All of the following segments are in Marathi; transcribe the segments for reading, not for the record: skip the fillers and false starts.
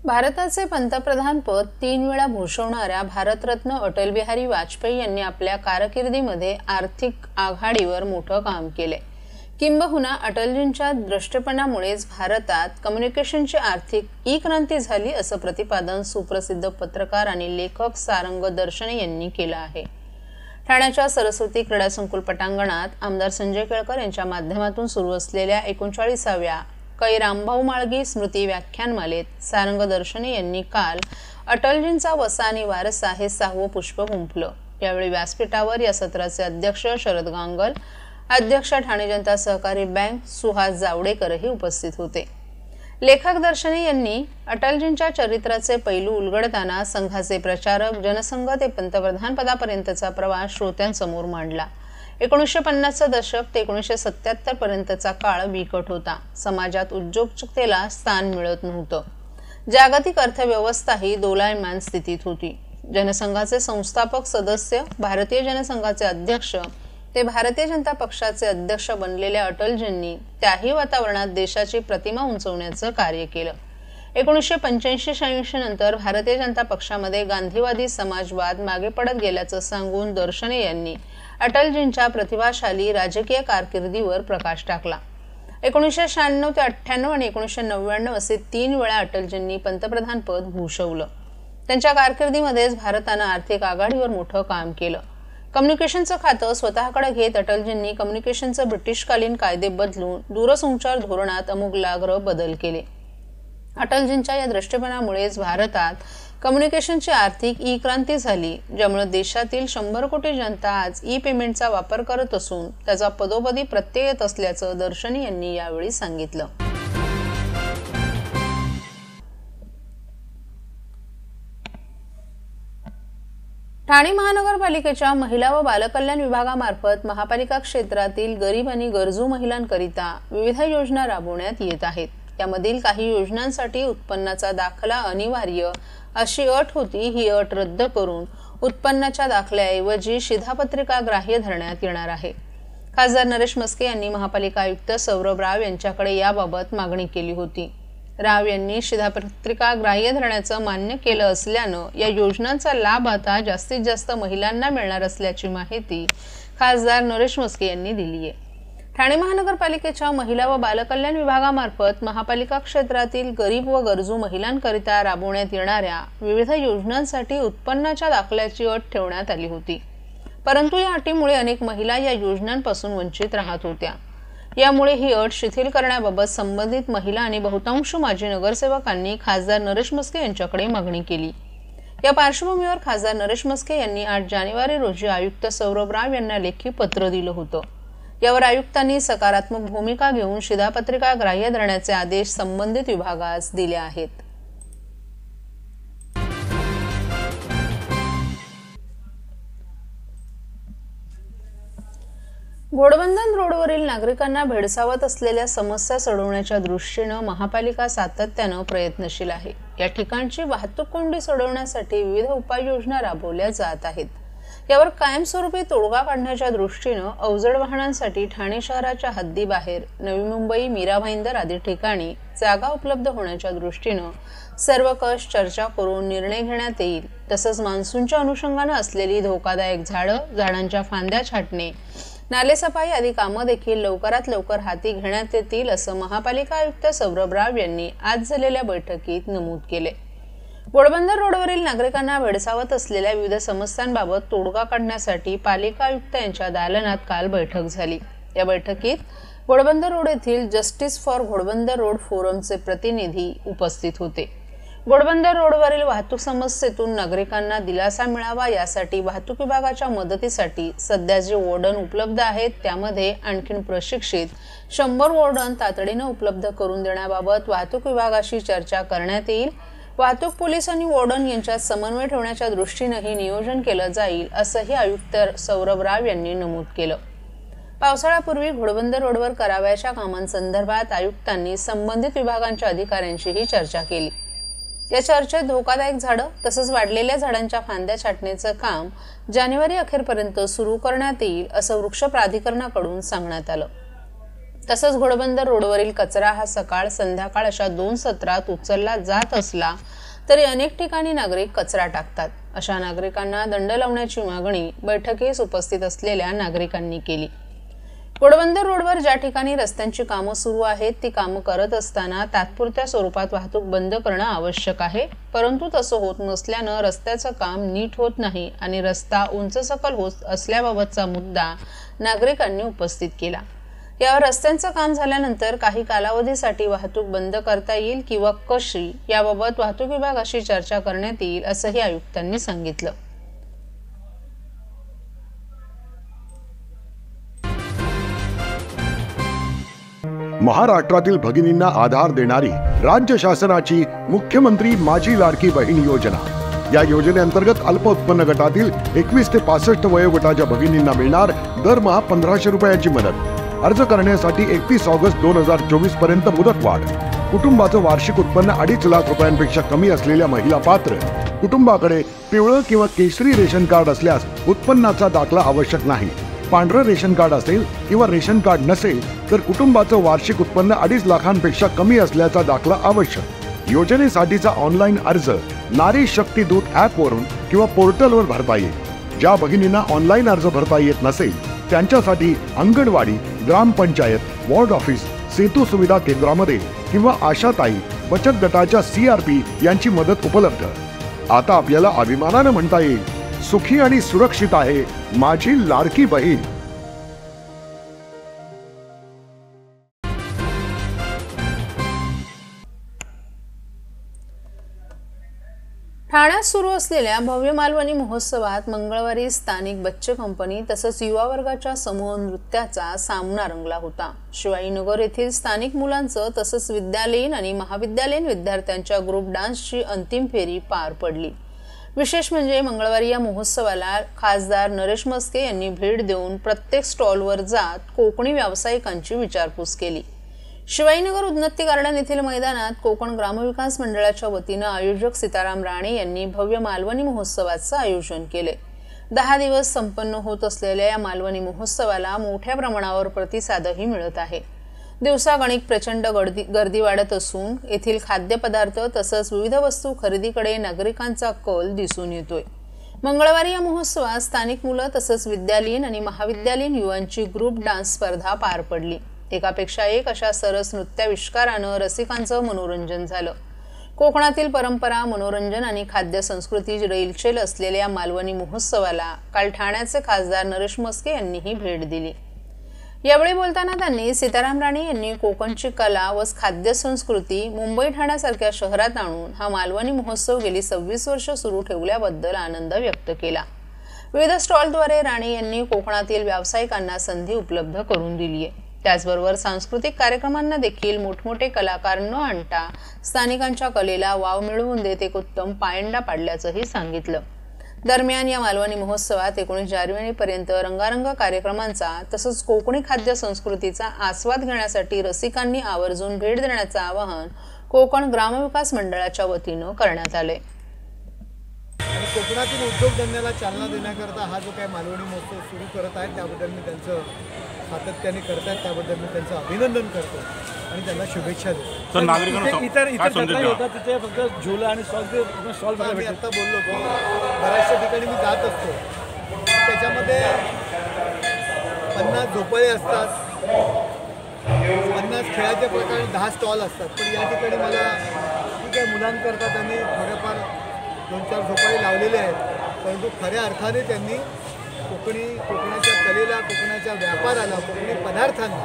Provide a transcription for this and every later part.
भारताचे पंतप्रधान पद 3 वेळा भूषवणाऱ्या भारतरत्न अटल बिहारी वाजपेयी यांनी आपल्या कारकिर्दीमध्ये आर्थिक आघाडीवर मोठं काम केले। किंबहुना अटलजींच्या दृष्टिपणामुळेच भारतात कम्युनिकेशनची आर्थिक क्रांती झाली असं प्रतिपादन सुप्रसिद्ध पत्रकार आणि लेखक सारंग दर्शने यांनी केलं आहे। ठाण्याच्या सरस्वती क्रीडा संकुल पटांगणात आमदार संजय केळकर यांच्या माध्यमातून सुरू असलेल्या 39व्या कै रामभाऊ माळगी स्मृती व्याख्यानमालेत सारंग दर्शने यांनी काल अटलजींचा वसा आणि वारसा हे 6वं पुष्प गुंफलं। यावेळी व्यासपीठावर या सत्राचे अध्यक्ष शरद गांगल, अध्यक्ष ठाणे जनता सहकारी बँक सुहास जावडेकरही उपस्थित होते। लेखक दर्शने यांनी अटलजींच्या चरित्राचे पैलू उलगडताना संघाचे प्रचारक, जनसंघ ते पंतप्रधान पदापर्यंतचा प्रवास श्रोत्यांसमोर मांडला। 1950चं दशक ते 1977 पर्यंतचा काळ बिकट होता। समाजात उद्योजकतेला स्थान मिळत नव्हतं। जागतिक अर्थव्यवस्थाही दोलायमान स्थितीत होती। जनसंघाचे संस्थापक सदस्य, भारतीय जनसंघाचे अध्यक्ष ते भारतीय जनता पक्षाचे अध्यक्ष बनलेल्या अटलजींनी त्याही वातावरणात देशाची प्रतिमा उंचवण्याचं कार्य केलं। 1985-86 नंतर भारतीय जनता पक्षामध्ये गांधीवादी समाजवाद मागे पडत गेल्याचं सांगून दर्शने यांनी अटलजींच्या प्रतिभाशाली राजकीय कारकिर्दीवर प्रकाश टाकला। 1996 ते 98 आणि 1999 असे 3 वेळा अटलजींनी पंतप्रधान पद भूषवलं। त्यांच्या कारकिर्दीमध्येच भारतानं आर्थिक आघाडीवर मोठं काम केलं। कम्युनिकेशनचं खातं स्वतःकडे घेत अटलजींनी कम्युनिकेशनचे ब्रिटिशकालीन कायदे बदलून दूरसंचार धोरणात आमूलाग्र बदल केले। अटलजींच्या या दृष्टिकोनामुळेच भारतात कम्युनिकेशनची आर्थिक क्रांती झाली, ज्यामुळे देशातील 100 कोटी जनता आज पेमेंटचा वापर करत असून त्याचा पदोपदी प्रत्यय येत असल्याचं दर्शने यांनी यावेळी सांगितलं। ठाणे महानगरपालिकेच्या महिला व बालकल्याण विभागामार्फत महापालिका क्षेत्रातील गरीब आणि गरजू महिलांकरिता विविध योजना राबवण्यात येत आहेत। त्यामधील काही योजनांसाठी उत्पन्नाचा दाखला अनिवार्य अशी अट होती, ही अट रद्द करून उत्पन्नाच्या दाखल्याऐवजी शिधापत्रिका ग्राह्य धरण्यात येणार आहे। खासदार नरेश म्हस्के यांनी महापालिका आयुक्त सौरभ राव यांच्याकडे याबाबत मागणी केली होती। राव यांनी शिधापत्रिका ग्राह्य धरण्याचं मान्य केलं असल्यानं या योजनांचा लाभ आता जास्तीत जास्त महिलांना मिळणार असल्याची माहिती खासदार नरेश म्हस्के यांनी दिली आहे। ठाणे महानगरपालिकेच्या महिला व बालकल्याण विभागामार्फत महापालिका क्षेत्रातील गरीब व गरजू महिलांकरिता राबवण्यात येणाऱ्या विविध योजनांसाठी उत्पन्नाच्या दाखल्याची अट ठेवण्यात आली होती, परंतु या अटीमुळे अनेक महिला या योजनांपासून वंचित राहत होत्या। यामुळे ही अट शिथिल करण्याबाबत संबंधित महिला आणि बहुतांश माजी नगरसेवकांनी खासदार नरेश म्हस्के यांच्याकडे मागणी केली। या पार्श्वभूमीवर खासदार नरेश म्हस्के यांनी 8 जानेवारी रोजी आयुक्त सौरभ राव यांना लेखी पत्र दिलं होतं। यावर आयुक्तांनी सकारात्मक भूमिका घेऊन शिधापत्रिका ग्राह्य धरण्याचे आदेश संबंधित विभागास दिले आहेत। घोडबंदर रोडवरील नागरिकांना भेडसावत असलेल्या समस्या सोडवण्याच्या दृष्टीनं महापालिका सातत्यानं प्रयत्नशील आहे। या ठिकाणची वाहतूक कोंडी सोडवण्यासाठी विविध उपाययोजना राबवल्या जात आहेत। यावर कायमस्वरूपी तोडगा काढण्याच्या दृष्टीनं अवजड वाहनांसाठी ठाणे शहराच्या हद्दीबाहेर नवी मुंबई, मीरा भाईंदर आदी ठिकाणी जागा उपलब्ध होण्याच्या दृष्टीनं सर्वकष चर्चा करून निर्णय घेण्यात येईल। तसंच मान्सूनच्या अनुषंगानं असलेली धोकादायक झाडं, झाडांच्या फांद्या छाटणे, नालेसफाई आदी कामं देखील लवकरात लवकर हाती घेण्यात येतील असं महापालिका आयुक्त सौरभ राव यांनी आज झालेल्या बैठकीत नमूद केले। घोडबंदर रोडवरील नागरिकांना भेडसावत असलेल्या विविध समस्यांबाबत तोडगा काढण्यासाठी पालिका आयुक्त यांच्या दालनात काल बैठक झाली। या बैठकीत घोडबंदर रोड येथील जस्टिस फॉर घोडबंदर रोड फोरमचे प्रतिनिधी उपस्थित होते। घोडबंदर रोडवरील वाहतूक समस्येतून नागरिकांना दिलासा मिळावा यासाठी वाहतूक विभागाच्या मदतीसाठी सध्या जे वॉर्डन उपलब्ध आहेत त्यामध्ये आणखी प्रशिक्षित 100 वॉर्डन तातडीनं उपलब्ध करून देण्याबाबत वाहतूक विभागाशी चर्चा करण्यात येईल। वाहतूक पोलीस आणि वॉर्डन यांच्यात समन्वय ठेवण्याच्या दृष्टीनंही नियोजन केलं जाईल असंही आयुक्त सौरभ राव यांनी नमूद केलं। पावसाळ्यापूर्वी घोडबंदर रोडवर करावयाच्या कामांसंदर्भात आयुक्तांनी संबंधित विभागांच्या अधिकाऱ्यांशीही चर्चा केली। या चर्चेत धोकादायक झाडं तसंच वाढलेल्या झाडांच्या फांद्या छाटण्याचं काम जानेवारी अखेरपर्यंत सुरू करण्यात येईल असं वृक्ष प्राधिकरणाकडून सांगण्यात आलं। तसंच घोडबंदर रोडवरील कचरा हा सकाळ संध्याकाळ अशा 2 सत्रात उचलला जात असला तरी अनेक ठिकाणी नागरिक कचरा टाकतात। अशा नागरिकांना दंड लावण्याची मागणी बैठकीस उपस्थित असलेल्या नागरिकांनी केली। घोडबंदर रोडवर ज्या ठिकाणी रस्त्यांची कामं सुरू आहेत ती कामं करत असताना तात्पुरत्या स्वरूपात वाहतूक बंद करणं आवश्यक आहे, परंतु तसं होत नसल्यानं रस्त्याचं काम नीट होत नाही आणि रस्ता उंचसखल होत असल्याबाबतचा मुद्दा नागरिकांनी उपस्थित केला। यावर रस्त्यांचं काम झाल्यानंतर काही कालावधीसाठी वाहतूक बंद करता येईल किंवा कशी याबाबत वाहतूक विभागाशी चर्चा करण्यात येईल असंही आयुक्तांनी सांगितलं। महाराष्ट्रातील भगिनींना आधार देणारी राज्य शासनाची मुख्यमंत्री माझी लाडकी बहीण योजना। या योजनेअंतर्गत अल्प उत्पन्न गटातील 21 ते 65 वयोगटाच्या भगिनींना मिळणार दरमहा 1500 रुपयाची मदत। अर्ज करण्यासाठी 31 ऑगस्ट 2024 पर्यंत मुदतवाढ। कुटुंबाचं वार्षिक उत्पन्न 2.5 लाख रुपयांपेक्षा कमी असलेल्या महिला पात्र। कुटुंबाकडे पिवळं किंवा केशरी रेशन कार्ड असल्यास उत्पन्नाचा दाखला आवश्यक नाही। पांढरं रेशन कार्ड असेल किंवा रेशन कार्ड नसेल तर कुटुंबाचं वार्षिक उत्पन्न 2.5 लाखांपेक्षा कमी असल्याचा दाखला आवश्यक। योजनेसाठीचा ऑनलाईन अर्ज नारी शक्ती दूत ॲप वरून किंवा पोर्टलवर भरता येईल। ज्या भगिनींना ऑनलाईन अर्ज भरता येत नसेल त्यांच्यासाठी अंगणवाडी, ग्रामपंचायत, वॉर्ड ऑफिस, सेतू सुविधा केंद्रामध्ये किंवा आशाताई बचत गटाच्या CRP यांची मदत उपलब्ध। आता आपल्याला अभिमानाने म्हणता येईल, सुखी आणि सुरक्षित आहे माझी लाडकी बहीण। ठाण्यात सुरू असलेल्या भव्य मालवणी महोत्सवात मंगळवारी स्थानिक बच्चे कंपनी तसंच युवा वर्गाच्या समूह नृत्याचा सामना रंगला होता। शिवाजीनगर येथील स्थानिक मुलांचं तसंच विद्यालयीन आणि महाविद्यालयीन विद्यार्थ्यांच्या ग्रुप डान्सची अंतिम फेरी पार पडली। विशेष म्हणजे मंगळवारी या महोत्सवाला खासदार नरेश म्हस्के यांनी भेट देऊन प्रत्येक स्टॉलवर जात कोकणी व्यावसायिकांची विचारपूस केली। शिवाजीनगर उन्नती गार्डन येथील मैदानात कोकण ग्रामविकास मंडळाच्या वतीनं आयोजक सीताराम राणे यांनी भव्य मालवणी महोत्सवाचं आयोजन केले। 10 दिवस संपन्न होत असलेल्या या मालवणी महोत्सवाला मोठ्या प्रमाणावर प्रतिसादही मिळत आहे। दिवसागणिक प्रचंड गर्दी वाढत असून येथील खाद्यपदार्थ तसंच विविध वस्तू खरेदीकडे नागरिकांचा कल दिसून येतोय। मंगळवारी या महोत्सवात स्थानिक मुलं तसंच विद्यालयीन आणि महाविद्यालयीन युवांची ग्रुप डान्स स्पर्धा पार पडली। एकापेक्षा एक अशा सरस नृत्याविष्कारानं रसिकांचं मनोरंजन झालं। कोकणातील परंपरा, मनोरंजन आणि खाद्य संस्कृती रेलचेल असलेल्या मालवणी महोत्सवाला काल ठाण्याचे खासदार नरेश म्हस्के यांनीही भेट दिली। यावेळी बोलताना त्यांनी सीताराम राणे यांनी कोकणची कला व खाद्य संस्कृती मुंबई ठाण्यासारख्या शहरात आणून हा मालवणी महोत्सव गेली 26 वर्ष सुरू ठेवल्याबद्दल आनंद व्यक्त केला। विविध स्टॉलद्वारे राणे यांनी कोकणातील व्यावसायिकांना संधी उपलब्ध करून दिली आहे। त्याचबरोबर सांस्कृतिक कार्यक्रमांना देखील मोठमोठे कलाकार न आणता स्थानिकांच्या कलेला वाव मिळवून देत एक उत्तम पायंडा पाडल्याचंही सांगितलं। दरम्यान या मालवणी महोत्सवात 19 जानेवारीपर्यंत रंगारंग कार्यक्रमांचा तसंच कोकणी खाद्य संस्कृतीचा आस्वाद घेण्यासाठी रसिकांनी आवर्जून भेट देण्याचं आवाहन कोकण ग्रामविकास मंडळाच्या वतीनं करण्यात आले। कोकणातील उद्योगधंद्याला चालना देण्याकरता हा जो काही मालवणी महोत्सव सुरू करत आहे त्याबद्दल मी त्यांचं सातत्याने करतायत त्याबद्दल मी त्यांचं अभिनंदन करतो आणि त्यांना शुभेच्छा देतो। तर नागरिकांना इतर ठिकाणी होता तिथे फक्त झुला आणि स्टॉल मी आता बोललो की बऱ्याचशा ठिकाणी मी जात असतो, त्याच्यामध्ये 50 झोपळे असतात, 50 खेळाचे प्रकार 10 स्टॉल असतात। पण या ठिकाणी मला ठीक आहे मुलांकरता त्यांनी थोडेफार 2-4 झोपळे लावलेले आहेत, परंतु खऱ्या अर्थाने त्यांनी कोकणाच्या कलेला, कोकणाच्या व्यापाराला, कोकणी पदार्थांना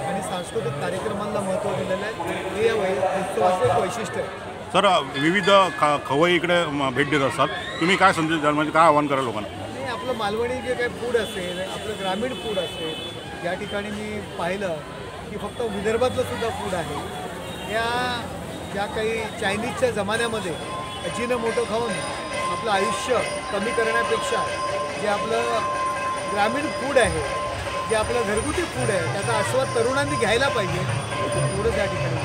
आणि सांस्कृतिक कार्यक्रमांना महत्त्व दिलेलं आहे। हे या उत्सवाचं एक वैशिष्ट्य आहे। सर, विविध खवय्ये इकडे भेट देत असतात, तुम्ही काय संदेश द्याल, म्हणजे काय आव्हान कराल लोकांना? नाही, आपलं मालवणी जे काही फूड असेल, आपलं ग्रामीण फूड असेल, या ठिकाणी मी पाहिलं की फक्त विदर्भातलं सुद्धा फूड आहे। या ज्या काही चायनीजच्या जमान्यामध्ये अजिनोमोटो खाऊन आपलं आयुष्य कमी करण्यापेक्षा जे आपलं ग्रामीण फूड आहे, जे आपलं घरगुती फूड आहे, त्याचा आस्वाद तरुणांनी घ्यायला पाहिजे, एवढंच या ठिकाणी।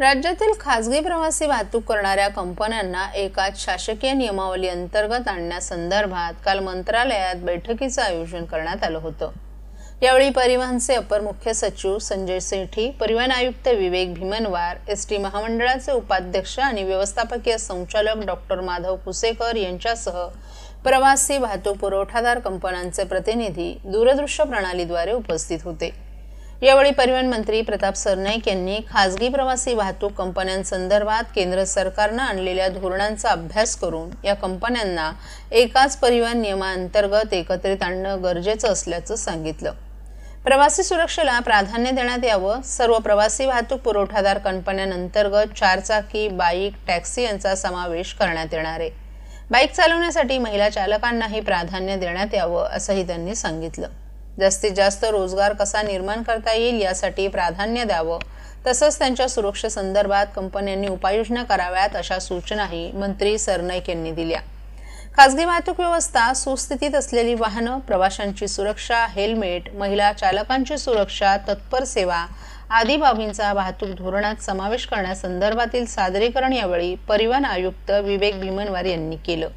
राज्यातील खासगी प्रवासी वाहतूक करणाऱ्या कंपन्यांना एकाच शासकीय नियमावली अंतर्गत आणण्यासंदर्भात काल मंत्रालयात बैठकीचं आयोजन करण्यात आलं होतं। यावेळी परिवहनचे अपर मुख्य सचिव संजय सेठी, परिवहन आयुक्त विवेक भीमनवार, एसटी महामंडळाचे उपाध्यक्ष आणि व्यवस्थापकीय संचालक डॉक्टर माधव कुसेकर यांच्यासह प्रवासी वाहतूक पुरवठादार कंपन्यांचे प्रतिनिधी दूरदृश्य प्रणालीद्वारे उपस्थित होते। यावेळी परिवहन मंत्री प्रताप सरनाईक यांनी खासगी प्रवासी वाहतूक कंपन्यांसंदर्भात केंद्र सरकारनं आणलेल्या धोरणांचा अभ्यास करून या कंपन्यांना एकाच परिवहन नियमांतर्गत एकत्रित आणणं गरजेचं असल्याचं सांगितलं। प्रवासी सुरक्षेला प्राधान्य देण्यात यावं, सर्व प्रवासी वाहतूक पुरवठादार कंपन्यांअंतर्गत 4 चाकी, बाईक, टॅक्सी यांचा समावेश करण्यात येणार आहे। बाईक चालवण्यासाठी महिला चालकांनाही प्राधान्य देण्यात यावं असंही त्यांनी सांगितलं। जास्तीत जास्त रोजगार कसा निर्माण करता येईल यासाठी प्राधान्य द्यावं, तसंच त्यांच्या सुरक्षेसंदर्भात कंपन्यांनी उपाययोजना कराव्यात अशा सूचनाही मंत्री सरनाईक यांनी दिल्या। खासगी वाहतूक व्यवस्था, सुस्थितीत असलेली वाहनं, प्रवाशांची सुरक्षा, हेल्मेट, महिला चालकांची सुरक्षा, तत्पर सेवा आदी बाबींचा वाहतूक धोरणात समावेश करण्यासंदर्भातील सादरीकरण यावेळी परिवहन आयुक्त विवेक भीमनवार यांनी केलं।